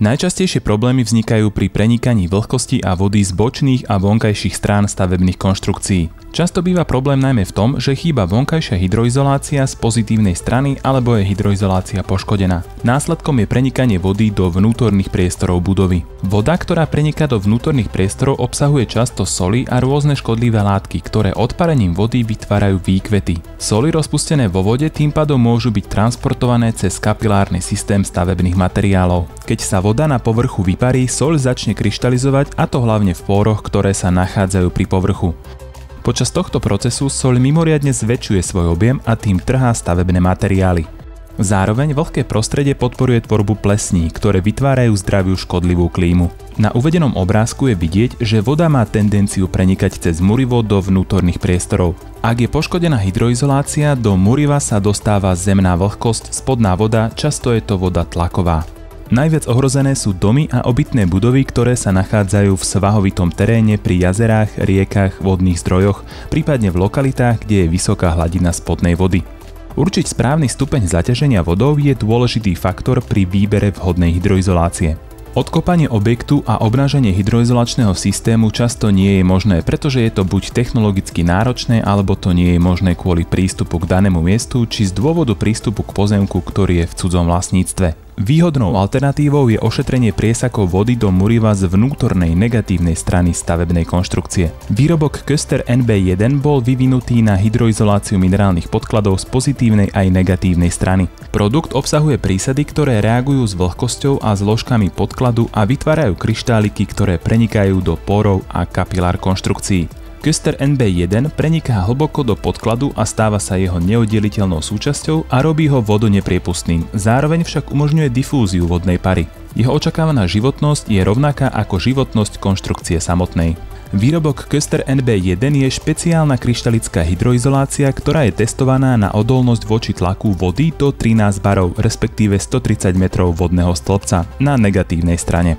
Najčastejšie problémy vznikajú pri prenikaní vlhkosti a vody z bočných a vonkajších strán stavebných konštrukcií. Často býva problém najmä v tom, že chýba vonkajšia hydroizolácia z pozitívnej strany alebo je hydroizolácia poškodená. Následkom je prenikanie vody do vnútorných priestorov budovy. Voda, ktorá preniká do vnútorných priestorov, obsahuje často soly a rôzne škodlivé látky, ktoré odparením vody vytvárajú výkvety. Soly rozpustené vo vode tým pádom môžu byť transportované cez kapilárny systém stavebných materiálov. Keď sa voda na povrchu vyparí, soľ začne kryštalizovať, a to hlavne v poroch, ktoré sa nachádzajú pri povrchu. Počas tohto procesu soľ mimoriadne zväčšuje svoj objem a tým trhá stavebné materiály. Zároveň vlhké prostredie podporuje tvorbu plesní, ktoré vytvárajú zdraviu škodlivú klímu. Na uvedenom obrázku je vidieť, že voda má tendenciu prenikať cez murivo do vnútorných priestorov. Ak je poškodená hydroizolácia, do muriva sa dostáva zemná vlhkosť, spodná voda, často je to voda tlaková. Najviac ohrozené sú domy a obytné budovy, ktoré sa nachádzajú v svahovitom teréne pri jazerách, riekach, vodných zdrojoch, prípadne v lokalitách, kde je vysoká hladina spodnej vody. Určiť správny stupeň zaťaženia vodou je dôležitý faktor pri výbere vhodnej hydroizolácie. Odkopanie objektu a obnáženie hydroizolačného systému často nie je možné, pretože je to buď technologicky náročné, alebo to nie je možné kvôli prístupu k danému miestu, či z dôvodu prístupu k pozemku, ktorý je v cudzom vlastníctve. Výhodnou alternatívou je ošetrenie priesakov vody do muriva z vnútornej negatívnej strany stavebnej konštrukcie. Výrobok Köster NB1 bol vyvinutý na hydroizoláciu minerálnych podkladov z pozitívnej aj negatívnej strany. Produkt obsahuje prísady, ktoré reagujú s vlhkosťou a zložkami podkladu a vytvárajú kryštáliky, ktoré prenikajú do porov a kapilár konštrukcií. Köster NB1 preniká hlboko do podkladu a stáva sa jeho neoddeliteľnou súčasťou a robí ho vodonepriepustným, zároveň však umožňuje difúziu vodnej pary. Jeho očakávaná životnosť je rovnaká ako životnosť konštrukcie samotnej. Výrobok Köster NB1 je špeciálna kryštalická hydroizolácia, ktorá je testovaná na odolnosť voči tlaku vody do 13 barov, respektíve 130 metrov vodného stĺpca na negatívnej strane.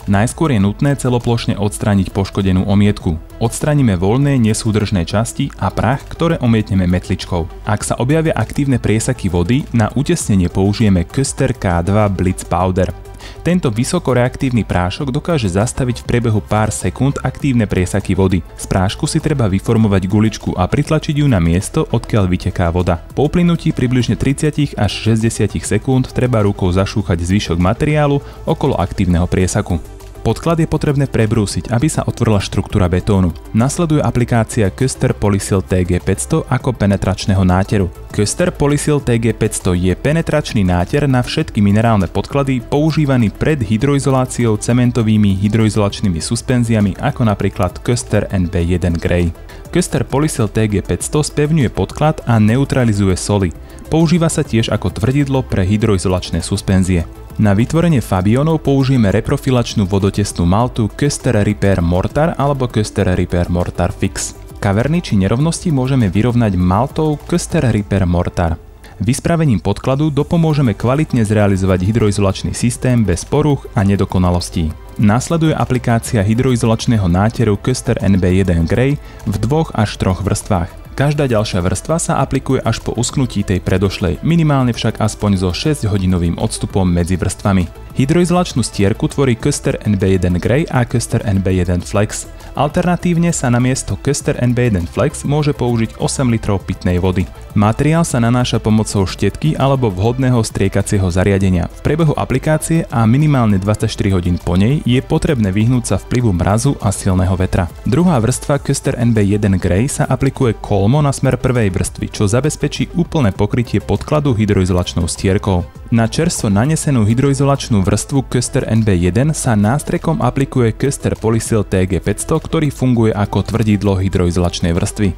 Najskôr je nutné celoplošne odstrániť poškodenú omietku. Odstránime voľné nesúdržné časti a prach, ktoré omietneme metličkou. Ak sa objavia aktívne priesaky vody, na utesnenie použijeme Köster K2 Blitz Powder. Tento vysokoreaktívny prášok dokáže zastaviť v priebehu pár sekúnd aktívne priesaky vody. Z prášku si treba vyformovať guličku a pritlačiť ju na miesto, odkiaľ vyteká voda. Po uplynutí približne 30 až 60 sekúnd treba rukou zašúchať zvyšok materiálu okolo aktívneho priesaku. Podklad je potrebné prebrúsiť, aby sa otvorila štruktúra betónu. Nasleduje aplikácia Köster Polysil TG500 ako penetračného náteru. Köster Polysil TG500 je penetračný náter na všetky minerálne podklady používaný pred hydroizoláciou cementovými hydroizolačnými suspenziami ako napríklad Köster NB1 Grey. Köster Polysil TG500 spevňuje podklad a neutralizuje soly. Používa sa tiež ako tvrdidlo pre hydroizolačné suspenzie. Na vytvorenie fabionov použijeme reprofilačnú vodotesnú maltu Köster Repair Mortar alebo Köster Repair Mortar Fix. Kaverny či nerovnosti môžeme vyrovnať maltou Köster Repair Mortar. Vyspravením podkladu dopomôžeme kvalitne zrealizovať hydroizolačný systém bez porúch a nedokonalostí. Nasleduje aplikácia hydroizolačného náteru Köster NB1 Grey v 2 až 3 vrstvách. Každá ďalšia vrstva sa aplikuje až po uschnutí tej predošlej, minimálne však aspoň so 6-hodinovým odstupom medzi vrstvami. Hydroizolačnú stierku tvorí Köster NB1 Grey a Köster NB1 Flex. Alternatívne sa namiesto Köster NB1 Flex môže použiť 8 litrov pitnej vody. Materiál sa nanáša pomocou štetky alebo vhodného striekacieho zariadenia. V priebehu aplikácie a minimálne 24 hodín po nej je potrebné vyhnúť sa vplyvu mrazu a silného vetra. Druhá vrstva Köster NB1 Grey sa aplikuje kolmo na smer prvej vrstvy, čo zabezpečí úplné pokrytie podkladu hydroizolačnou stierkou. Na čerstvo nanesenú hydroizolačnú vrstvu Köster NB1 sa nástrekom aplikuje Köster Polysil TG500, ktorý funguje ako tvrdidlo hydroizolačnej vrstvy.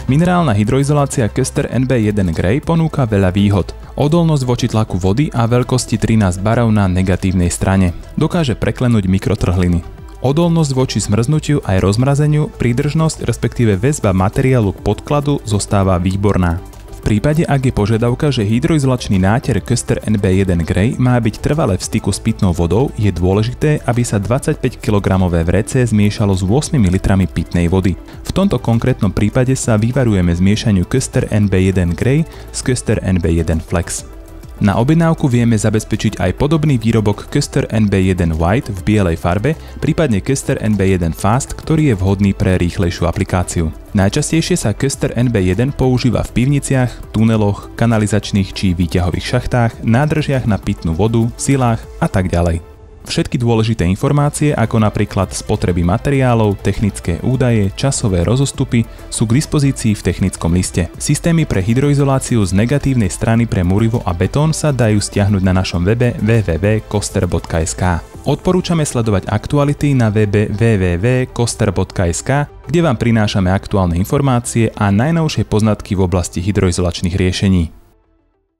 Minerálna hydroizolácia Köster NB1 Grey ponúka veľa výhod. Odolnosť voči tlaku vody a veľkosti 13 barov na negatívnej strane. Dokáže preklenúť mikrotrhliny. Odolnosť voči zmrznutiu aj rozmrazeniu, prídržnosť respektíve väzba materiálu k podkladu zostáva výborná. V V prípade, ak je požiadavka, že hydroizolačný náter Köster NB1 Grey má byť trvale v styku s pitnou vodou, je dôležité, aby sa 25 kg vrece zmiešalo s 8 litrami pitnej vody. V tomto konkrétnom prípade sa vyvarujeme zmiešaniu Köster NB1 Grey s Köster NB1 Flex. Na objednávku vieme zabezpečiť aj podobný výrobok Köster NB1 White v bielej farbe, prípadne Köster NB1 Fast, ktorý je vhodný pre rýchlejšiu aplikáciu. Najčastejšie sa Köster NB1 používa v pivniciach, tuneloch, kanalizačných či výťahových šachtách, nádržiach na pitnú vodu, silách a tak ďalej. Všetky dôležité informácie, ako napríklad spotreby materiálov, technické údaje, časové rozostupy, sú k dispozícii v technickom liste. Systémy pre hydroizoláciu z negatívnej strany pre múrivo a betón sa dajú stiahnuť na našom webe www.koster.sk. Odporúčame sledovať aktuality na webe www.koster.sk, kde vám prinášame aktuálne informácie a najnovšie poznatky v oblasti hydroizolačných riešení.